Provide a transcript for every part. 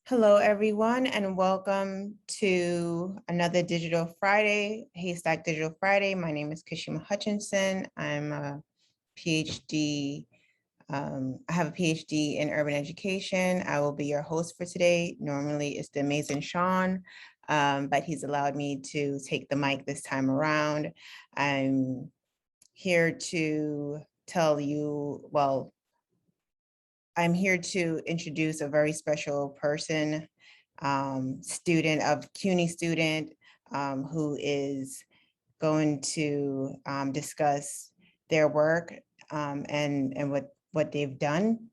Hello, everyone, and welcome to another Digital Friday, HASTAC Digital Friday. My name is Kashima Hutchinson. I'm a PhD. I have a PhD in urban education. I will be your host for today. Normally it's the amazing Sean, but he's allowed me to take the mic this time around. I'm here to tell you, well, I'm here to introduce a very special person, student of CUNY student, who is going to discuss their work and what they've done.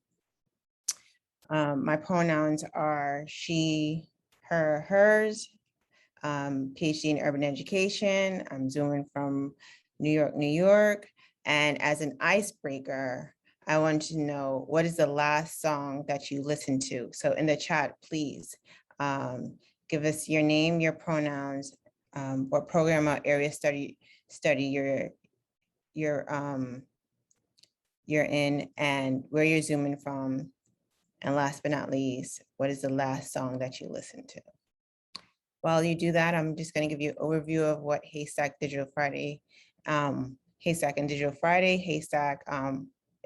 My pronouns are she, her, hers, PhD in urban education. I'm Zooming from New York, New York. And as an icebreaker, I want to know, what is the last song that you listened to? So in the chat, please give us your name, your pronouns, what program or area study you're in, and where you're Zooming from. And last but not least, what is the last song that you listened to? While you do that, I'm just going to give you an overview of what HASTAC Digital Friday, HASTAC and Digital Friday. HASTAC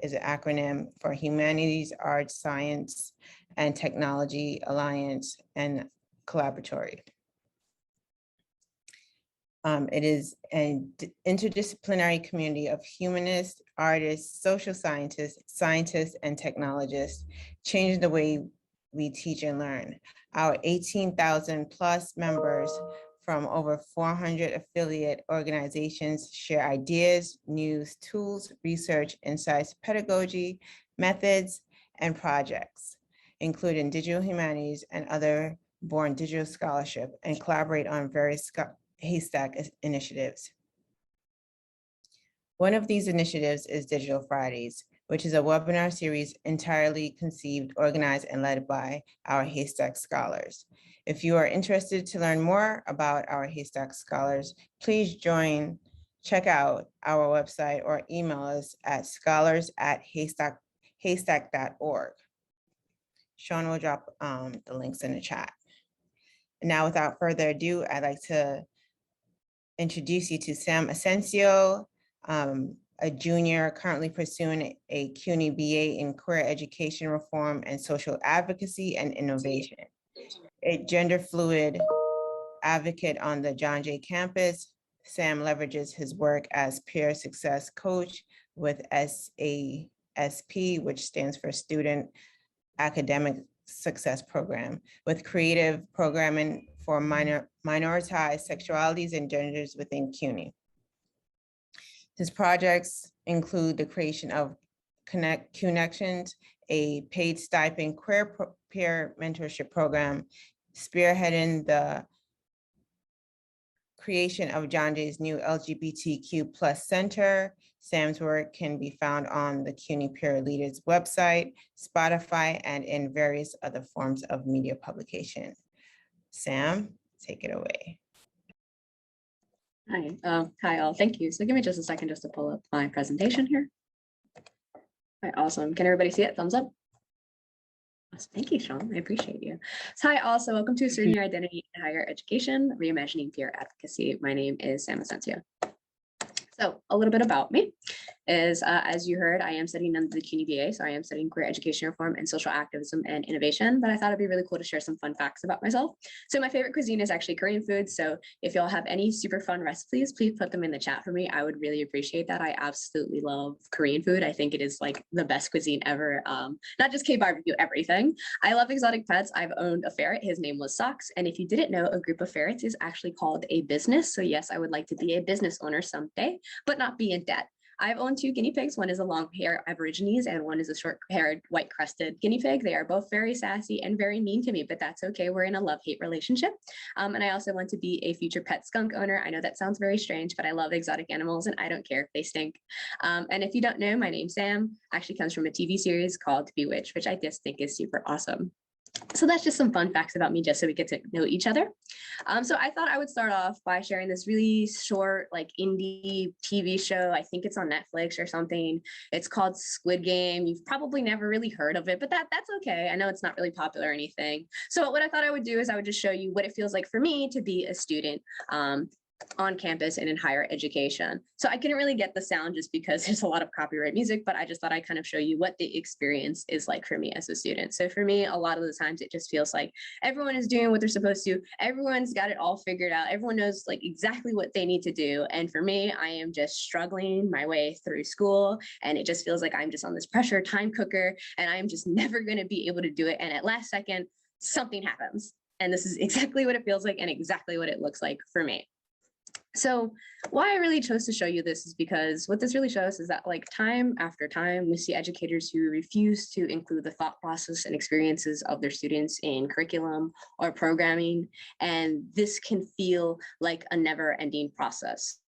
is an acronym for Humanities, Arts, Science, and Technology Alliance and Collaboratory. It is an interdisciplinary community of humanists, artists, social scientists, and technologists, changing the way we teach and learn. Our 18,000 plus members from over 400 affiliate organizations share ideas, news, tools, research, insights, pedagogy, methods, and projects, including digital humanities and other born digital scholarship, and collaborate on various HASTAC initiatives. One of these initiatives is Digital Fridays, which is a webinar series entirely conceived, organized, and led by our HASTAC Scholars. If you are interested to learn more about our HASTAC Scholars, please check out our website or email us at scholars@hastac.org. Sean will drop the links in the chat. And now, without further ado, I'd like to introduce you to Sam Ascencio, a junior currently pursuing a CUNY BA in Queer Education Reform and Social Advocacy and Innovation. A gender fluid advocate on the John Jay campus, Sam leverages his work as peer success coach with SASP, which stands for Student Academic Success Program, with creative programming for minoritized sexualities and genders within CUNY. His projects include the creation of Connections, a paid stipend queer peer mentorship program, spearheading the creation of John Jay's new LGBTQ+ Center. Sam's work can be found on the CUNY Peer Leaders website, Spotify, and in various other forms of media publication. Sam, take it away. Hi all, thank you. So give me just a second just to pull up my presentation here. All right, awesome. Can everybody see it? Thumbs up. Awesome. Thank you, Sean. I appreciate you. So hi, also welcome to Asserting Your Identity in Higher Education, Reimagining Peer Advocacy. My name is Sam Ascencio. So a little bit about me is, as you heard, I am studying under the CUNY BA, so I am studying queer education reform and social activism and innovation, but I thought it'd be really cool to share some fun facts about myself. So my favorite cuisine is actually Korean food, so if y'all have any super fun recipes, please put them in the chat for me. I would really appreciate that. I absolutely love Korean food. I think it is like the best cuisine ever, not just K-barbecue, everything. I love exotic pets. I've owned a ferret. His name was Socks, and if you didn't know, a group of ferrets is actually called a business. So yes, I would like to be a business owner someday, but not be in debt. I've owned 2 guinea pigs. One is a long-haired Aborigines and one is a short-haired white-crested guinea pig. They are both very sassy and very mean to me, but that's okay. We're in a love-hate relationship. And I also want to be a future pet skunk owner. I know that sounds very strange, but I love exotic animals and I don't care if they stink. And if you don't know, my name's Sam. Actually comes from a TV series called Bewitched, which I just think is super awesome. So that's just some fun facts about me, just so we get to know each other. So I thought I would start off by sharing this really short, like indie TV show. I think it's on Netflix or something. It's called Squid Game. You've probably never really heard of it, but that's okay. I know it's not really popular or anything. So what I thought I would do is I would just show you what it feels like for me to be a student on campus and in higher education. So I couldn't really get the sound just because there's a lot of copyright music, but I just thought I'd kind of show you what the experience is like for me as a student. So for me, a lot of the times it just feels like everyone is doing what they're supposed to. Everyone's got it all figured out. Everyone knows like exactly what they need to do. And for me, I am just struggling my way through school. And it just feels like I'm just on this pressure time cooker and I'm just never going to be able to do it. And at last second, something happens. And this is exactly what it feels like and exactly what it looks like for me. So why I really chose to show you this is because what this really shows is that like time after time, we see educators who refuse to include the thought process and experiences of their students in curriculum or programming. And this can feel like a never ending process.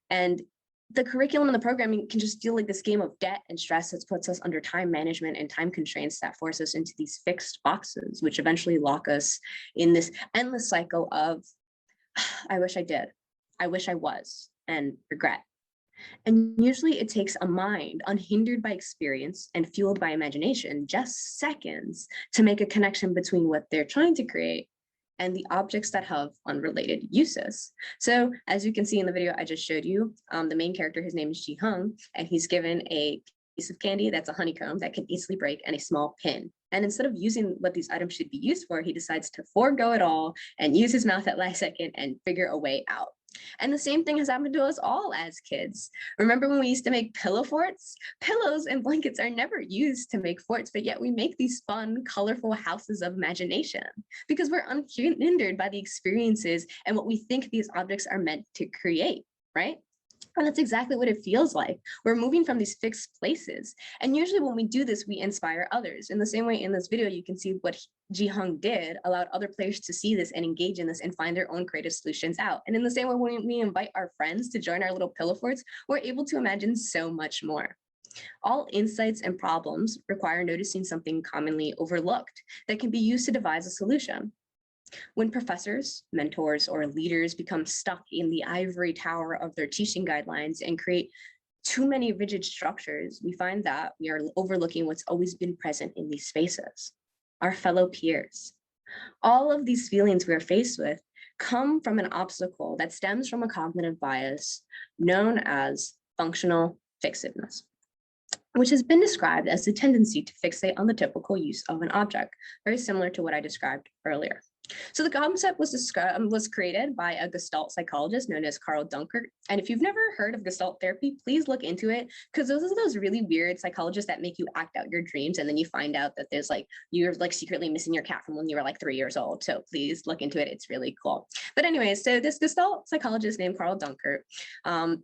And the curriculum and the programming can just feel like this game of debt and stress that puts us under time management and time constraints that force us into these fixed boxes, which eventually lock us in this endless cycle of, I wish I did. I wish I was, and regret. And usually it takes a mind unhindered by experience and fueled by imagination, just seconds, to make a connection between what they're trying to create and the objects that have unrelated uses. So as you can see in the video I just showed you, the main character, his name is Ji Hung, and he's given a piece of candy that's a honeycomb that can easily break and a small pin. And instead of using what these items should be used for, he decides to forego it all and use his mouth at last second and figure a way out. And the same thing has happened to us all as kids. Remember when we used to make pillow forts? Pillows and blankets are never used to make forts, but yet we make these fun, colorful houses of imagination because we're unhindered by the experiences and what we think these objects are meant to create, right? And that's exactly what it feels like. We're moving from these fixed places. And usually when we do this, we inspire others. In the same way in this video, you can see what Ji Hung did, allowed other players to see this and engage in this and find their own creative solutions out. And in the same way, when we invite our friends to join our little pillow forts, we're able to imagine so much more. All insights and problems require noticing something commonly overlooked that can be used to devise a solution. When professors, mentors, or leaders become stuck in the ivory tower of their teaching guidelines and create too many rigid structures, we find that we are overlooking what's always been present in these spaces, our fellow peers. All of these feelings we are faced with come from an obstacle that stems from a cognitive bias known as functional fixiveness, which has been described as the tendency to fixate on the typical use of an object, very similar to what I described earlier. So the concept was created by a Gestalt psychologist known as Carl Dunkert. And if you've never heard of Gestalt therapy, please look into it, because those are those really weird psychologists that make you act out your dreams. And then you find out that there's like, you're like secretly missing your cat from when you were like 3 years old. So please look into it. It's really cool. But anyways, so this Gestalt psychologist named Carl Dunkert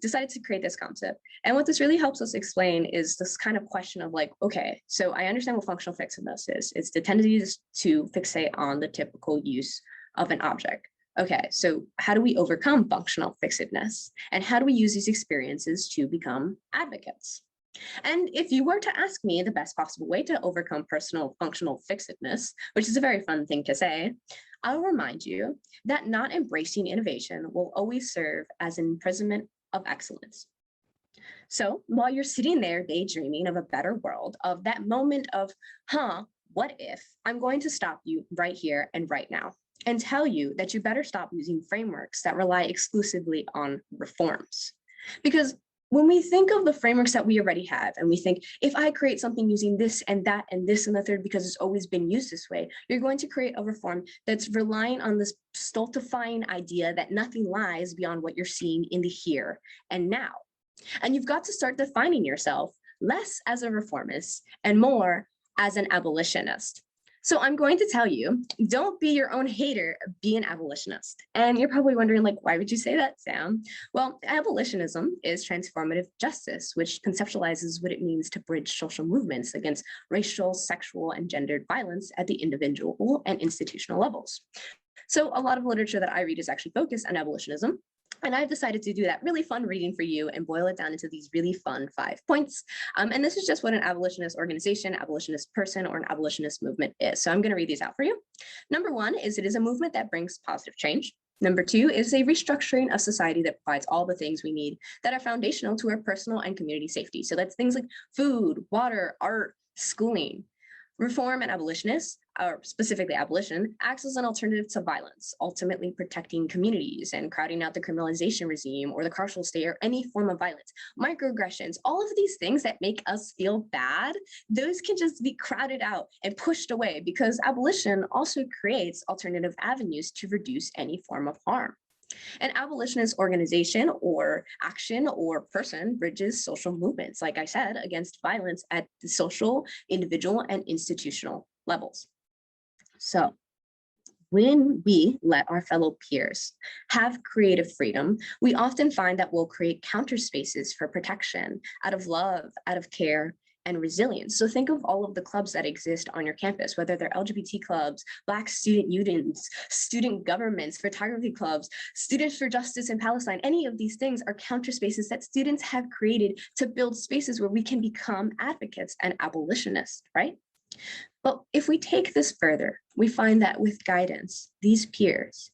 decided to create this concept. And what this really helps us explain is this kind of question of like, okay, so I understand what functional fixiveness is. It's the tendency to fixate on the typical use of an object. Okay, so how do we overcome functional fixedness? And how do we use these experiences to become advocates? And if you were to ask me the best possible way to overcome personal functional fixedness, which is a very fun thing to say, I'll remind you that not embracing innovation will always serve as an imprisonment of excellence. So while you're sitting there daydreaming of a better world, of that moment of, what if, I'm going to stop you right here and right now and tell you that you better stop using frameworks that rely exclusively on reforms. Because when we think of the frameworks that we already have, and we think, if I create something using this and that and this and the third, because it's always been used this way, you're going to create a reform that's relying on this stultifying idea that nothing lies beyond what you're seeing in the here and now. And you've got to start defining yourself less as a reformist and more as an abolitionist. So I'm going to tell you, don't be your own hater, be an abolitionist. And you're probably wondering, like, why would you say that, Sam? Well, abolitionism is transformative justice, which conceptualizes what it means to bridge social movements against racial, sexual, and gendered violence at the individual and institutional levels. So a lot of literature that I read is actually focused on abolitionism. And I've decided to do that really fun reading for you and boil it down into these really fun 5 points. And this is just what an abolitionist organization, abolitionist person, or an abolitionist movement is. So I'm going to read these out for you. Number 1 is it is a movement that brings positive change. Number 2 is a restructuring of society that provides all the things we need that are foundational to our personal and community safety. So that's things like food, water, art, schooling. Reform and abolitionists, or specifically abolition, acts as an alternative to violence, ultimately protecting communities and crowding out the criminalization regime or the carceral state or any form of violence. Microaggressions, all of these things that make us feel bad, those can just be crowded out and pushed away because abolition also creates alternative avenues to reduce any form of harm. An abolitionist organization or action or person bridges social movements, like I said, against violence at the social, individual, and institutional levels. So when we let our fellow peers have creative freedom, we often find that we'll create counter spaces for protection out of love, out of care, and resilience. So think of all of the clubs that exist on your campus, whether they're LGBT clubs, Black student unions, student governments, photography clubs, Students for Justice in Palestine. Any of these things are counter spaces that students have created to build spaces where we can become advocates and abolitionists, right? But if we take this further, we find that with guidance, these peers,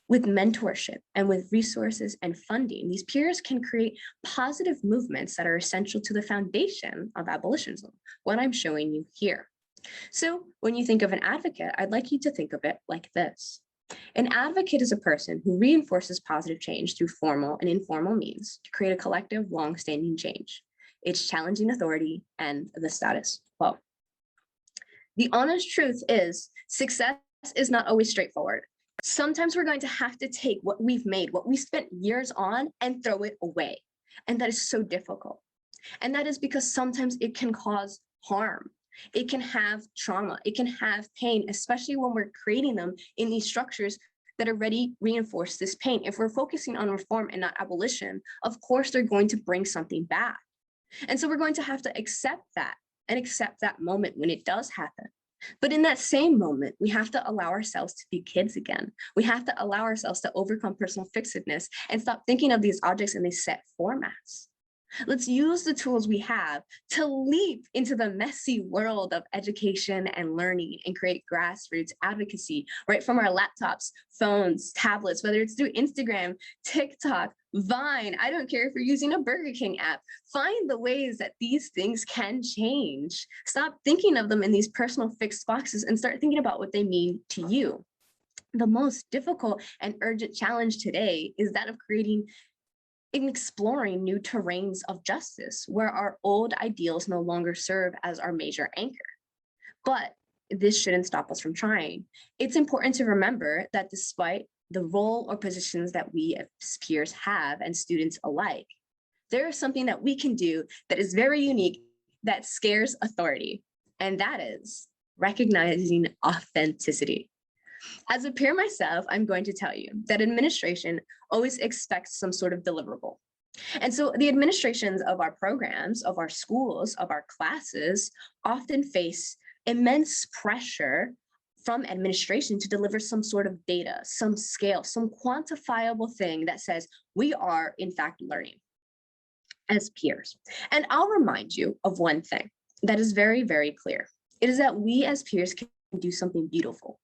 with mentorship and with resources and funding, these peers can create positive movements that are essential to the foundation of abolitionism, what I'm showing you here. So when you think of an advocate, I'd like you to think of it like this. An advocate is a person who reinforces positive change through formal and informal means to create a collective, long-standing change. It's challenging authority and the status quo. The honest truth is success is not always straightforward. Sometimes we're going to have to take what we've made, what we spent years on, and throw it away. And that is so difficult. And that is because sometimes it can cause harm. It can have trauma. It can have pain, especially when we're creating them in these structures that already reinforce this pain. If we're focusing on reform and not abolition, of course, they're going to bring something back. And so we're going to have to accept that and accept that moment when it does happen. But in that same moment, we have to allow ourselves to be kids again. We have to allow ourselves to overcome personal fixiveness and stop thinking of these objects in these set formats. Let's use the tools we have to leap into the messy world of education and learning and create grassroots advocacy right from our laptops, phones, tablets, whether it's through Instagram, TikTok, Vine. I don't care if you're using a Burger King app. Find the ways that these things can change. Stop thinking of them in these personal fixed boxes and start thinking about what they mean to you. The most difficult and urgent challenge today is that of creating in exploring new terrains of justice where our old ideals no longer serve as our major anchor. But this shouldn't stop us from trying. It's important to remember that despite the role or positions that we as peers have and students alike, there is something that we can do that is very unique that scares authority, and that is recognizing authenticity. As a peer myself, I'm going to tell you that administration always expects some sort of deliverable. And so the administrations of our programs, of our schools, of our classes often face immense pressure from administration to deliver some sort of data, some scale, some quantifiable thing that says we are in fact learning as peers. And I'll remind you of one thing that is very, very clear. It is that we as peers can do something beautiful.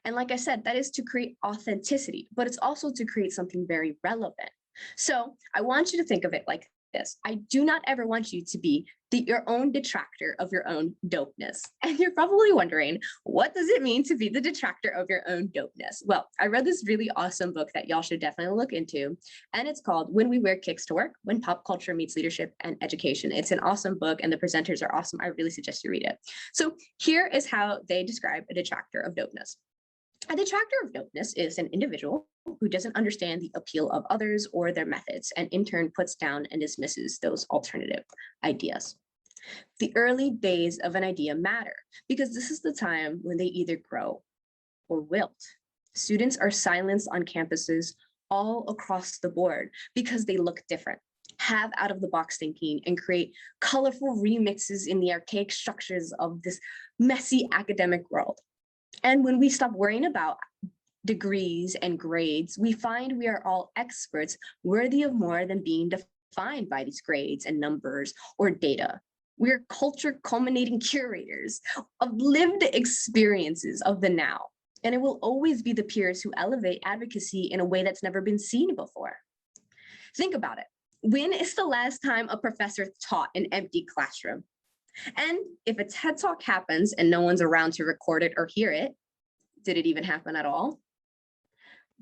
And like I said, that is to create authenticity, but it's also to create something very relevant. So I want you to think of it like this. I do not ever want you to be your own detractor of your own dopeness. And you're probably wondering, what does it mean to be the detractor of your own dopeness? Well, I read this really awesome book that y'all should definitely look into, and it's called When We Wear Kicks to Work, When Pop Culture Meets Leadership and Education. It's an awesome book, and the presenters are awesome. I really suggest you read it. So here is how they describe a detractor of dopeness. A detractor of dopeness is an individual who doesn't understand the appeal of others or their methods, and in turn puts down and dismisses those alternative ideas. The early days of an idea matter because this is the time when they either grow or wilt. Students are silenced on campuses all across the board because they look different, have out-of-the-box thinking, and create colorful remixes in the archaic structures of this messy academic world. And when we stop worrying about degrees and grades, we find we are all experts worthy of more than being defined by these grades and numbers or data. We're culture culminating curators of lived experiences of the now. And it will always be the peers who elevate advocacy in a way that's never been seen before. Think about it. When is the last time a professor taught an empty classroom? And if a TED Talk happens and no one's around to record it or hear it, did it even happen at all?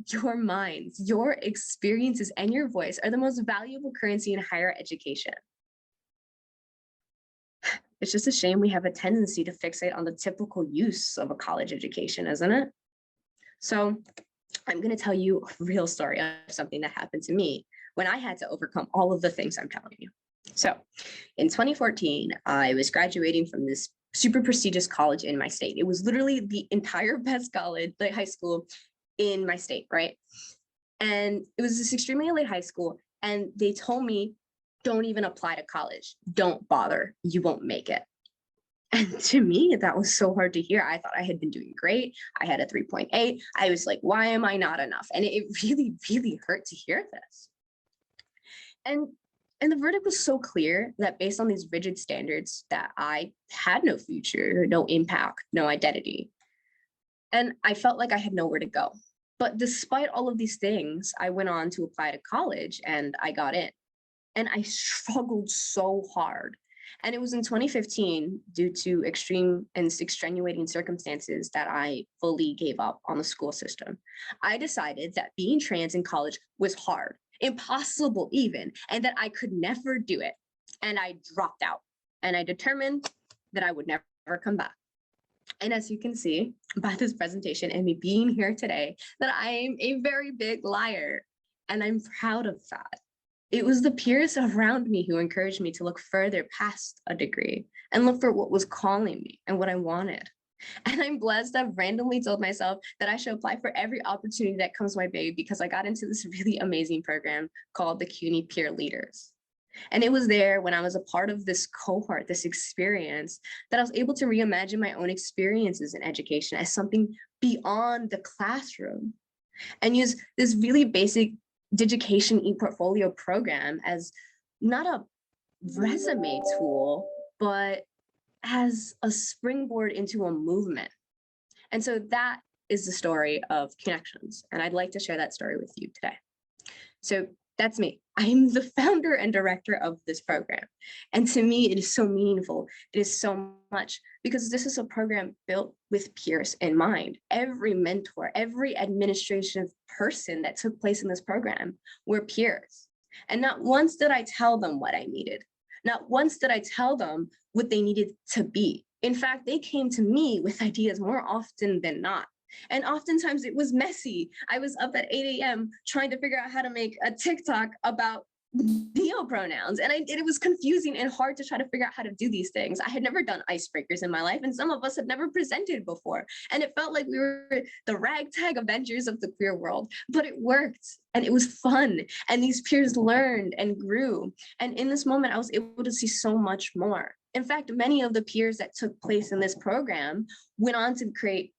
Your minds, your experiences, and your voice are the most valuable currency in higher education. It's just a shame we have a tendency to fixate on the typical use of a college education, isn't it? So I'm going to tell you a real story of something that happened to me when I had to overcome all of the things I'm telling you. So in 2014, I was graduating from this super prestigious college in my state. It was literally the entire best college, like high school in my state, right? And it was this extremely elite high school. And they told me, don't even apply to college. Don't bother. You won't make it. And to me, that was so hard to hear. I thought I had been doing great. I had a 3.8. I was like, why am I not enough? And it really, really hurt to hear this. And the verdict was so clear that based on these rigid standards that I had no future, no impact, no identity. And I felt like I had nowhere to go. But despite all of these things, I went on to apply to college and I got in. And I struggled so hard. And it was in 2015, due to extreme and extenuating circumstances, that I fully gave up on the school system. I decided that being trans in college was hard, impossible even, and that I could never do it. And I dropped out. And I determined that I would never come back. And as you can see by this presentation and me being here today, that I am a very big liar. And I'm proud of that. It was the peers around me who encouraged me to look further past a degree and look for what was calling me and what I wanted. And I'm blessed to have randomly told myself that I should apply for every opportunity that comes my way because I got into this really amazing program called the CUNY Peer Leaders. And it was there when I was a part of this cohort, this experience, that I was able to reimagine my own experiences in education as something beyond the classroom and use this really basic Digication e-portfolio program as not a resume tool, but as a springboard into a movement. And so that is the story of Connections. And I'd like to share that story with you today. So that's me. I'm the founder and director of this program. And to me, it is so meaningful. It is so much because this is a program built with peers in mind. Every mentor, every administrative person that took place in this program were peers. And not once did I tell them what I needed. Not once did I tell them what they needed to be. In fact, they came to me with ideas more often than not. And oftentimes it was messy. I was up at 8 a.m. trying to figure out how to make a TikTok about neopronouns. And it was confusing and hard to try to figure out how to do these things. I had never done icebreakers in my life, and some of us had never presented before. And it felt like we were the ragtag Avengers of the queer world, but it worked and it was fun. And these peers learned and grew. And in this moment, I was able to see so much more. In fact, many of the peers that took place in this program went on to create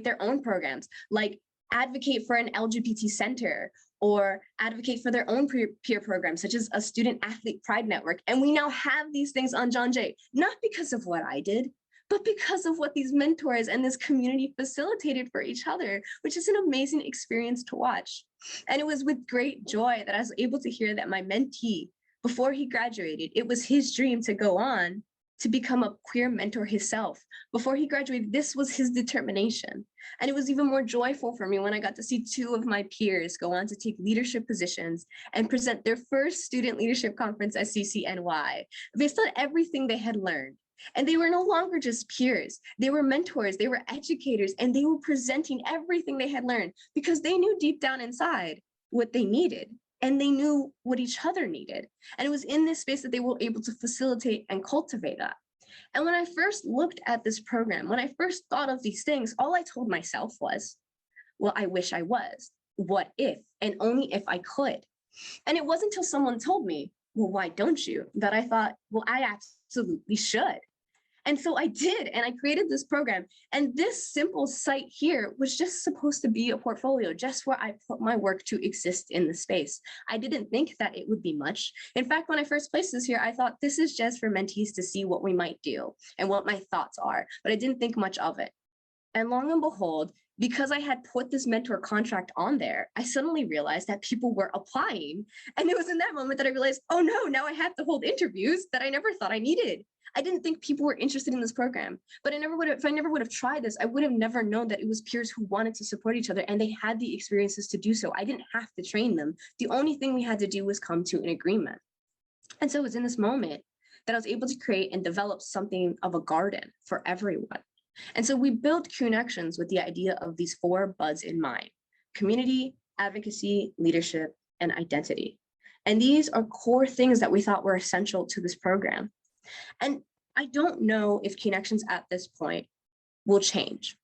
their own programs, like advocate for an LGBT center or advocate for their own peer programs, such as a student athlete pride network. And we now have these things on John Jay, not because of what I did, but because of what these mentors and this community facilitated for each other, which is an amazing experience to watch. And it was with great joy that I was able to hear that my mentee, before he graduated, it was his dream to go on to become a queer mentor himself. Before he graduated, this was his determination. And it was even more joyful for me when I got to see two of my peers go on to take leadership positions and present their first student leadership conference at CCNY based on everything they had learned. And they were no longer just peers. They were mentors, they were educators, and they were presenting everything they had learned because they knew deep down inside what they needed. And they knew what each other needed. And it was in this space that they were able to facilitate and cultivate that. And when I first looked at this program, when I first thought of these things, all I told myself was, well, I wish I was. What if? And only if I could. And it wasn't until someone told me, well, why don't you? That I thought, well, I absolutely should. And so I did, and I created this program. And this simple site here was just supposed to be a portfolio, just where I put my work to exist in the space. I didn't think that it would be much. In fact, when I first placed this here, I thought this is just for mentees to see what we might do and what my thoughts are, but I didn't think much of it. And long and behold, because I had put this mentor contract on there, I suddenly realized that people were applying. And it was in that moment that I realized, oh no, now I have to hold interviews that I never thought I needed. I didn't think people were interested in this program, but if I never would have tried this, I would have never known that it was peers who wanted to support each other and they had the experiences to do so. I didn't have to train them. The only thing we had to do was come to an agreement. And so it was in this moment that I was able to create and develop something of a garden for everyone. And so we built connections with the idea of these 4 buds in mind: community, advocacy, leadership, and identity. And these are core things that we thought were essential to this program. And I don't know if connections at this point will change.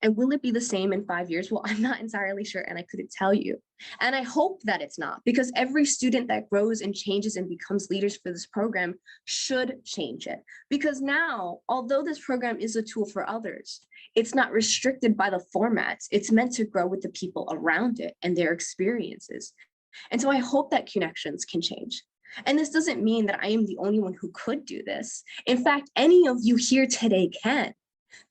And will it be the same in 5 years? Well, I'm not entirely sure, and I couldn't tell you. And I hope that it's not, because every student that grows and changes and becomes leaders for this program should change it. Because now, although this program is a tool for others, it's not restricted by the formats. It's meant to grow with the people around it and their experiences. And so I hope that connections can change. And this doesn't mean that I am the only one who could do this. In fact, any of you here today can.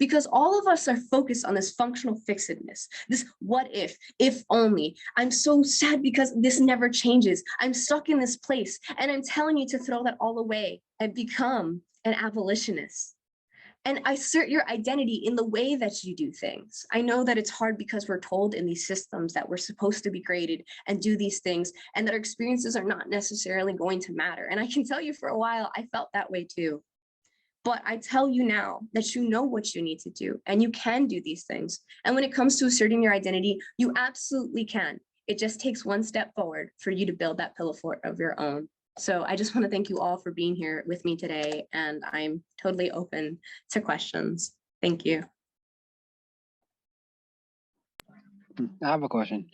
Because all of us are focused on this functional fixedness, this what if only. I'm so sad because this never changes. I'm stuck in this place, and I'm telling you to throw that all away and become an abolitionist. And assert your identity in the way that you do things. I know that it's hard because we're told in these systems that we're supposed to be graded and do these things, and that our experiences are not necessarily going to matter. And I can tell you, for a while, I felt that way too. But I tell you now that you know what you need to do and you can do these things. And when it comes to asserting your identity, you absolutely can. It just takes one step forward for you to build that pillow fort of your own. So I just want to thank you all for being here with me today. And I'm totally open to questions. Thank you. I have a question.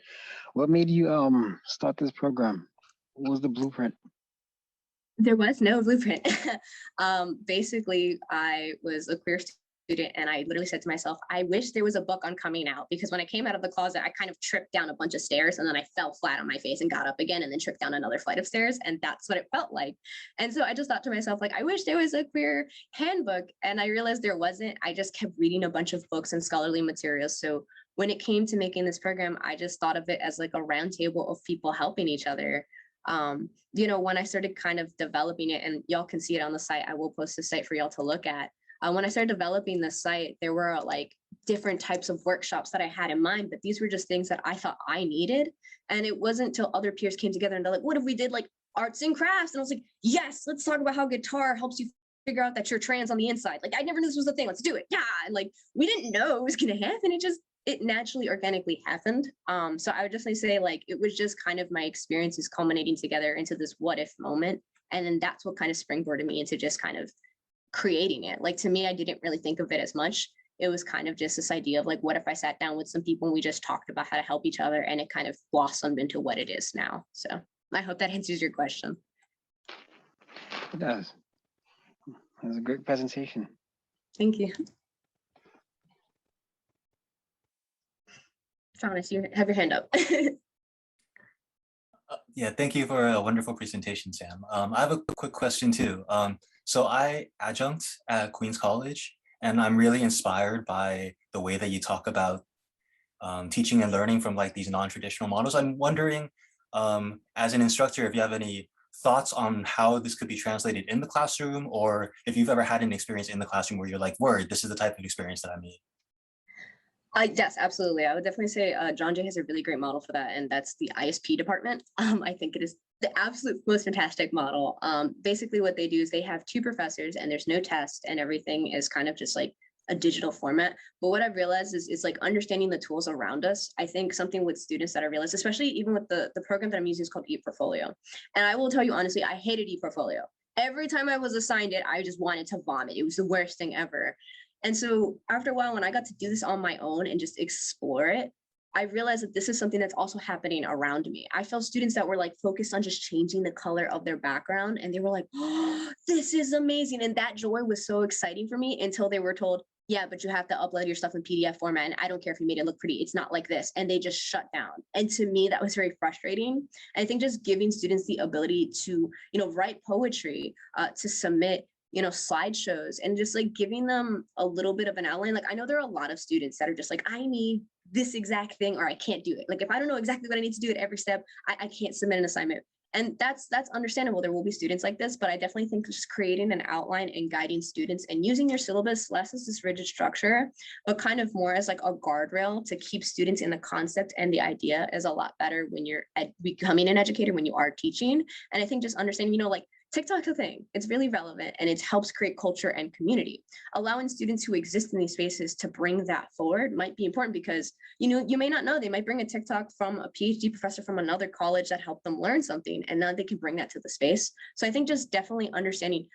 What made you start this program? What was the blueprint? There was no blueprint. Basically, I was a queer student, and I literally said to myself, I wish there was a book on coming out, because when I came out of the closet, I kind of tripped down a bunch of stairs, and then I fell flat on my face and got up again and then tripped down another flight of stairs. And that's what it felt like. And so I just thought to myself, like, I wish there was a queer handbook. And I realized there wasn't. I just kept reading a bunch of books and scholarly materials. So when it came to making this program, I just thought of it as like a round table of people helping each other. When I started kind of developing it, and y'all can see it on the site, I will post the site for y'all to look at. When I started developing the site, there were like different types of workshops that I had in mind, but these were just things that I thought I needed. And it wasn't until other peers came together and they're like, what if we did like arts and crafts? And I was like, yes, let's talk about how guitar helps you figure out that you're trans on the inside. Like, I never knew this was a thing. Let's do it. Yeah. And like, we didn't know it was going to happen. It naturally, organically happened. So I would definitely say, like, it was just kind of my experiences culminating together into this what if moment. And then that's what kind of springboarded me into just kind of creating it. Like, to me, I didn't really think of it as much. It was kind of just this idea of like, what if I sat down with some people and we just talked about how to help each other, and it kind of blossomed into what it is now. So I hope that answers your question. It does. It was a great presentation. Thank you. Thomas, you have your hand up. Yeah, thank you for a wonderful presentation, Sam. I have a quick question too. So I adjunct at Queens College, and I'm really inspired by the way that you talk about teaching and learning from like these non-traditional models. I'm wondering, as an instructor, if you have any thoughts on how this could be translated in the classroom, or if you've ever had an experience in the classroom where you're like, word, this is the type of experience that I need. Yes, absolutely. I would definitely say John Jay has a really great model for that, and that's the ISP department. I think it is the absolute most fantastic model. Basically what they do is they have 2 professors and there's no test, and everything is kind of just like a digital format. But what I've realized is like understanding the tools around us. I think something with students that I realized, especially even with the program that I'm using, is called ePortfolio. And I will tell you honestly, I hated ePortfolio. Every time I was assigned it, I just wanted to vomit. It was the worst thing ever. And so after a while, when I got to do this on my own and just explore it, I realized that this is something that's also happening around me. I felt students that were like focused on just changing the color of their background, and they were like, oh, this is amazing. And that joy was so exciting for me until they were told, yeah, but you have to upload your stuff in PDF format. And I don't care if you made it look pretty. It's not like this. And they just shut down. And to me, that was very frustrating. I think just giving students the ability to, write poetry, to submit, slideshows, and just like giving them a little bit of an outline. Like, I know there are a lot of students that are just like, I need this exact thing, or I can't do it. Like, if I don't know exactly what I need to do at every step, I can't submit an assignment. And that's understandable. There will be students like this, but I definitely think just creating an outline and guiding students and using your syllabus less as this rigid structure, but kind of more as like a guardrail to keep students in the concept and the idea is a lot better when you're becoming an educator, when you are teaching. And I think just understanding, like, TikTok's a thing. It's really relevant, and it helps create culture and community. Allowing students who exist in these spaces to bring that forward might be important because, you may not know, they might bring a TikTok from a PhD professor from another college that helped them learn something, and now they can bring that to the space. So I think just definitely understanding,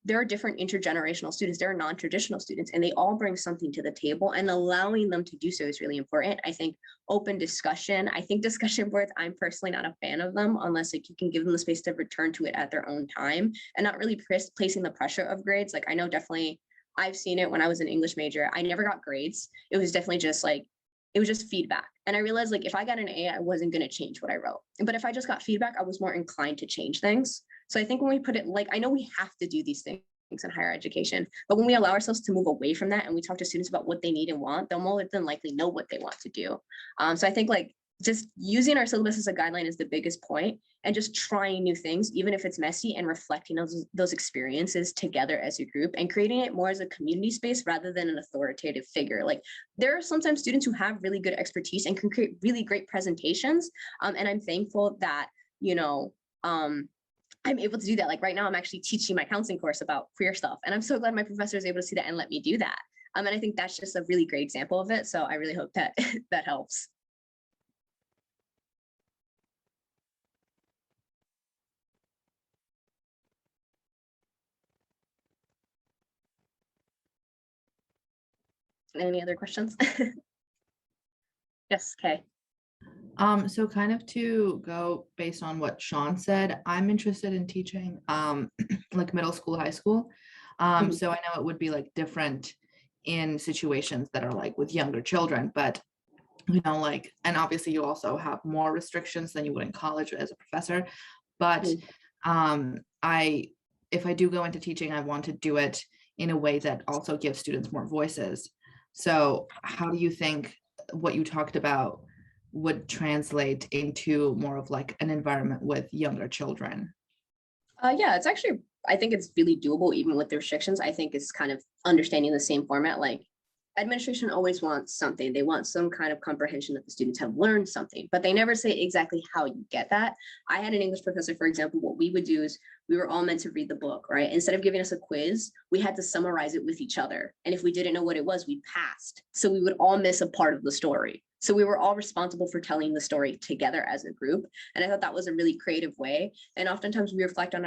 there are different intergenerational students, there are non-traditional students, and they all bring something to the table, and allowing them to do so is really important. I think open discussion, I think discussion boards, I'm personally not a fan of them unless like you can give them the space to return to it at their own time and not really placing the pressure of grades. Like, I know definitely I've seen it when I was an English major. I never got grades. It was definitely just like, it was just feedback. And I realized like if I got an A, I wasn't going to change what I wrote. But if I just got feedback, I was more inclined to change things. So I think when we put it, like, I know we have to do these things in higher education, but when we allow ourselves to move away from that and we talk to students about what they need and want, they'll more than likely know what they want to do. So I think like just using our syllabus as a guideline is the biggest point, and just trying new things, even if it's messy, and reflecting those experiences together as a group and creating it more as a community space rather than an authoritative figure. Like, there are sometimes students who have really good expertise and can create really great presentations. And I'm thankful that, I'm able to do that. Like right now, I'm actually teaching my counseling course about queer stuff. And I'm so glad my professor is able to see that and let me do that. And I think that's just a really great example of it. So I really hope that that helps. Any other questions? Yes, Kay. So kind of to go based on what Sean said, I'm interested in teaching like middle school, high school. So I know it would be like different in situations that are like with younger children, but like, and obviously you also have more restrictions than you would in college as a professor. But if I do go into teaching, I want to do it in a way that also gives students more voices. So how do you think what you talked about would translate into more of like an environment with younger children? Yeah, it's actually, I think it's really doable even with the restrictions. I think it's kind of understanding the same format. Like, administration always wants something. They want some kind of comprehension that the students have learned something, but they never say exactly how you get that. I had an English professor, for example, what we would do is we were all meant to read the book, right? Instead of giving us a quiz, we had to summarize it with each other. And if we didn't know what it was, we passed. So we would all miss a part of the story. So we were all responsible for telling the story together as a group. And I thought that was a really creative way. And oftentimes we reflected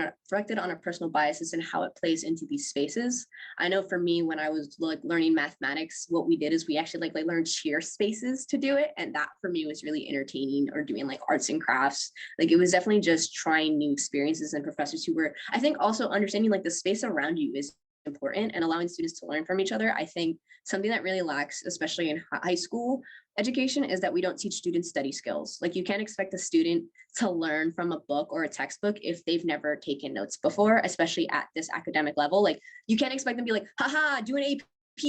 on our personal biases and how it plays into these spaces. I know for me, when I was like learning mathematics, what we did is we actually like learned cheer spaces to do it. And that for me was really entertaining, or doing like arts and crafts. Like, it was definitely just trying new experiences, and professors who were, I think, also understanding like the space around you is important, and allowing students to learn from each other. I think something that really lacks, especially in high school education, is that we don't teach students study skills. Like, you can't expect a student to learn from a book or a textbook if they've never taken notes before, especially at this academic level. Like, you can't expect them to be like, haha, do an AP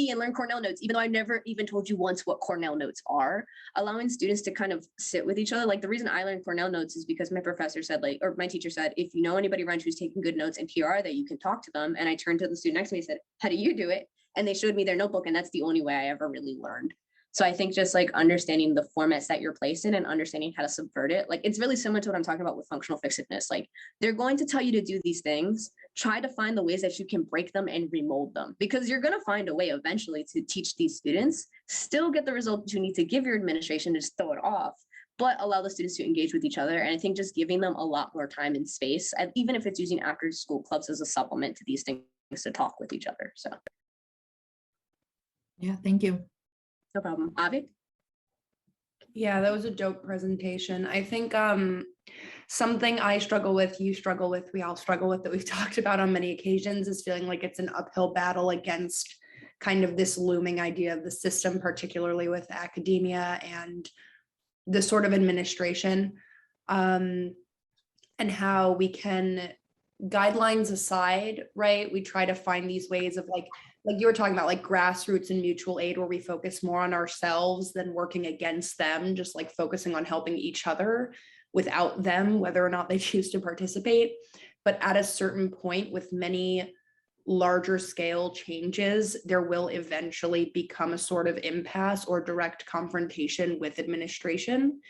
and learn Cornell notes, even though I never even told you once what Cornell notes are. Allowing students to kind of sit with each other. Like, the reason I learned Cornell notes is because my professor said, like, or my teacher said, if you know anybody around who's taking good notes in PR, that you can talk to them. And I turned to the student next to me and said, how do you do it? And they showed me their notebook, and that's the only way I ever really learned. So I think just like understanding the formats that you're placed in and understanding how to subvert it, like, it's really similar to what I'm talking about with functional fixiveness. Like, they're going to tell you to do these things, try to find the ways that you can break them and remold them, because you're going to find a way eventually to teach these students, still get the result you need to give your administration, to just throw it off, but allow the students to engage with each other. And I think just giving them a lot more time and space, even if it's using after school clubs as a supplement to these things, to talk with each other. So. Yeah, thank you. No problem. Avi? Yeah, that was a dope presentation. I think something I struggle with, you struggle with, we all struggle with, that we've talked about on many occasions, is feeling like it's an uphill battle against kind of this looming idea of the system, particularly with academia and the sort of administration, and how we can, guidelines aside, right? We try to find these ways of like you were talking about, like grassroots and mutual aid, where we focus more on ourselves than working against them, just like focusing on helping each other without them, whether or not they choose to participate. But at a certain point, with many larger scale changes, there will eventually become a sort of impasse or direct confrontation with administration.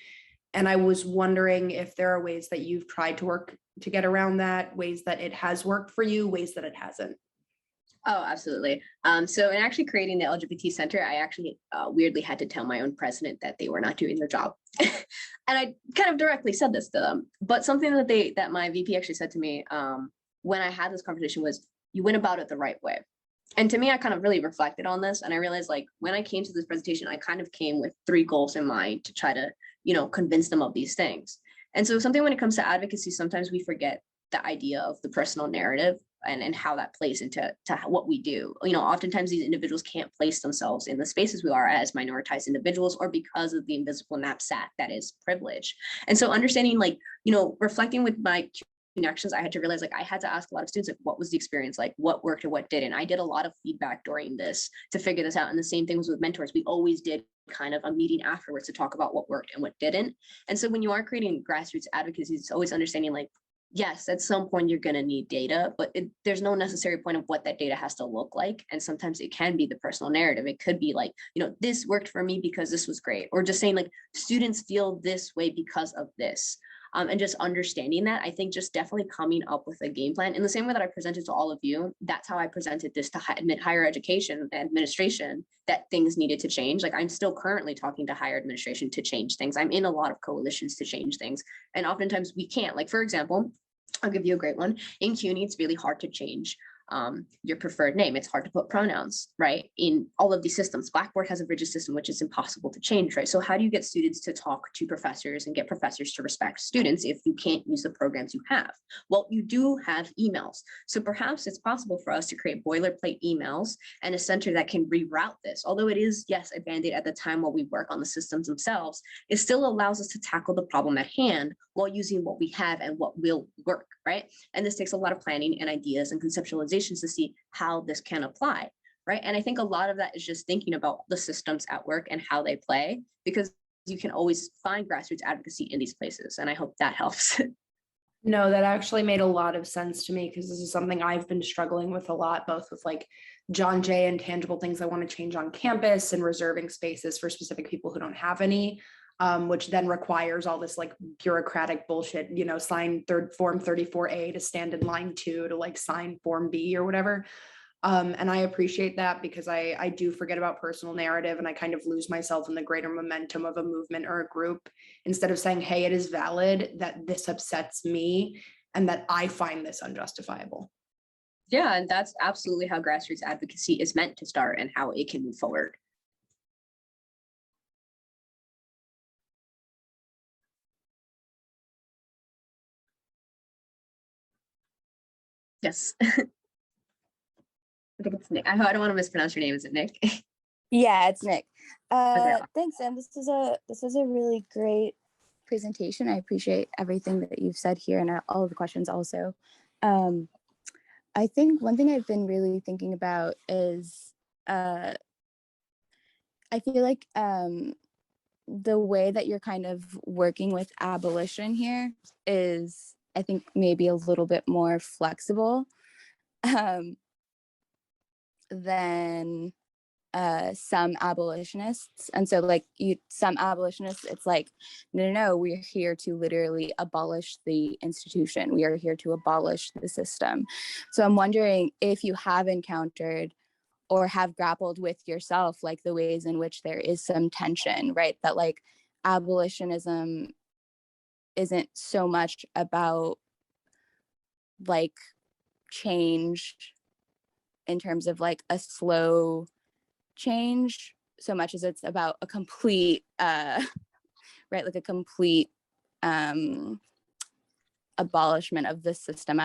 And I was wondering if there are ways that you've tried to work to get around that, ways that it has worked for you, ways that it hasn't. Oh, absolutely. So in actually creating the LGBT Center, I actually weirdly had to tell my own president that they were not doing their job. And I kind of directly said this to them. But something that my VP actually said to me when I had this conversation was, you went about it the right way. And to me, I kind of really reflected on this. And I realized, like, when I came to this presentation, I kind of came with 3 goals in mind to try to, convince them of these things. And so something when it comes to advocacy, sometimes we forget the idea of the personal narrative and how that plays into what we do. Oftentimes these individuals can't place themselves in the spaces we are as minoritized individuals, or because of the invisible knapsack that is privilege. And so understanding, reflecting with my connections, I had to realize, I had to ask a lot of students, what was the experience like, what worked and what didn't. I did a lot of feedback during this to figure this out. And the same thing was with mentors. We always did kind of a meeting afterwards to talk about what worked and what didn't. And so when you are creating grassroots advocacy, it's always understanding, yes, at some point you're going to need data, but there's no necessary point of what that data has to look like. And sometimes it can be the personal narrative. It could be this worked for me because this was great, or just saying students feel this way because of this. And just understanding that, I think just definitely coming up with a game plan in the same way that I presented to all of you. That's how I presented this to higher education administration, that things needed to change. I'm still currently talking to higher administration to change things. I'm in a lot of coalitions to change things. And oftentimes we can't. For example, I'll give you a great one. In CUNY, it's really hard to change your preferred name. It's hard to put pronouns, right? In all of these systems, Blackboard has a rigid system, which is impossible to change, right? So how do you get students to talk to professors and get professors to respect students if you can't use the programs you have? Well, you do have emails. So perhaps it's possible for us to create boilerplate emails and a center that can reroute this. Although it is, yes, a Band-Aid at the time while we work on the systems themselves, it still allows us to tackle the problem at hand while using what we have and what will work, right? And this takes a lot of planning and ideas and conceptualizations to see how this can apply, right? And I think a lot of that is just thinking about the systems at work and how they play, because you can always find grassroots advocacy in these places. And I hope that helps. No, that actually made a lot of sense to me, because this is something I've been struggling with a lot, both with John Jay and tangible things I want to change on campus and reserving spaces for specific people who don't have any. Which then requires all this bureaucratic bullshit, sign form 34A to stand in line 2 to sign form B or whatever. And I appreciate that, because I do forget about personal narrative, and I kind of lose myself in the greater momentum of a movement or a group, instead of saying, hey, it is valid that this upsets me and that I find this unjustifiable. Yeah, and that's absolutely how grassroots advocacy is meant to start and how it can move forward. Yes. I think it's Nick. I don't want to mispronounce your name. Is it Nick? Yeah, it's Nick. Okay. Thanks, Sam. This is a really great presentation. I appreciate everything that you've said here and all of the questions also. I think one thing I've been really thinking about is I feel like the way that you're kind of working with abolition here is, I think, maybe a little bit more flexible than some abolitionists. And so some abolitionists, it's no, we're here to literally abolish the institution. We are here to abolish the system. So I'm wondering if you have encountered or have grappled with yourself, the ways in which there is some tension, right? That abolitionism isn't so much about change in terms of a slow change, so much as it's about a complete right? Like a complete abolishment of the system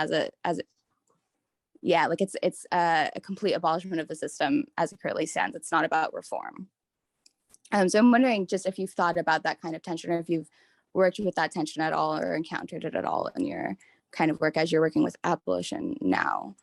yeah, like it's a complete abolishment of the system as it currently stands. It's not about reform. So I'm wondering just if you've thought about that kind of tension, or if you've worked with that tension at all or encountered it at all in your kind of work as you're working with abolition now.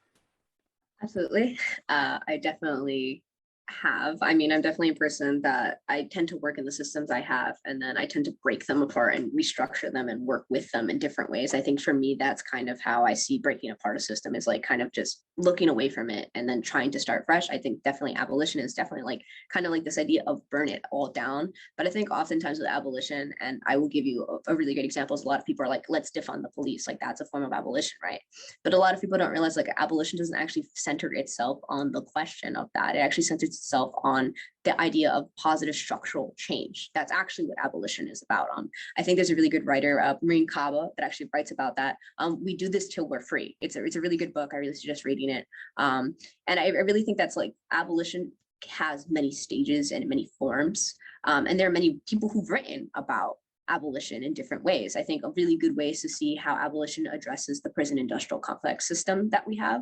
Absolutely. I definitely have. I mean, I'm definitely a person that I tend to work in the systems I have, and then I tend to break them apart and restructure them and work with them in different ways. I think for me, that's kind of how I see breaking apart a system, is like kind of just looking away from it and then trying to start fresh. I think definitely abolition is definitely like kind of like this idea of burn it all down. But I think oftentimes with abolition, and I will give you a really good example, is a lot of people are like, let's defund the police. Like that's a form of abolition, right? But a lot of people don't realize like abolition doesn't actually center itself on the question of that. It actually centers itself on the idea of positive structural change. That's actually what abolition is about. I think there's a really good writer, Maureen Kaba, that actually writes about that. We do this till we're free. It's a really good book. I really suggest reading it. And I really think that's like abolition has many stages and many forms. And there are many people who've written about abolition in different ways. I think a really good way is to see how abolition addresses the prison industrial complex system that we have.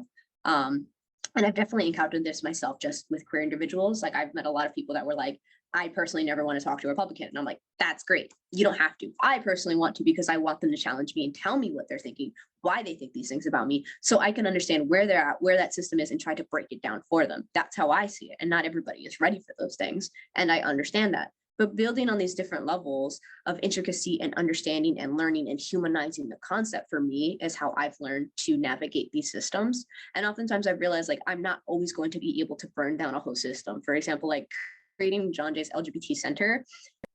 And I've definitely encountered this myself just with queer individuals. Like I've met a lot of people that were like, I personally never want to talk to a Republican. And I'm like, that's great. You don't have to. I personally want to, because I want them to challenge me and tell me what they're thinking, why they think these things about me, so I can understand where they're at, where that system is, and try to break it down for them. That's how I see it. And not everybody is ready for those things. And I understand that. But building on these different levels of intricacy and understanding and learning and humanizing the concept, for me, is how I've learned to navigate these systems. And oftentimes I've realized like I'm not always going to be able to burn down a whole system. For example, like creating John Jay's LGBT Center,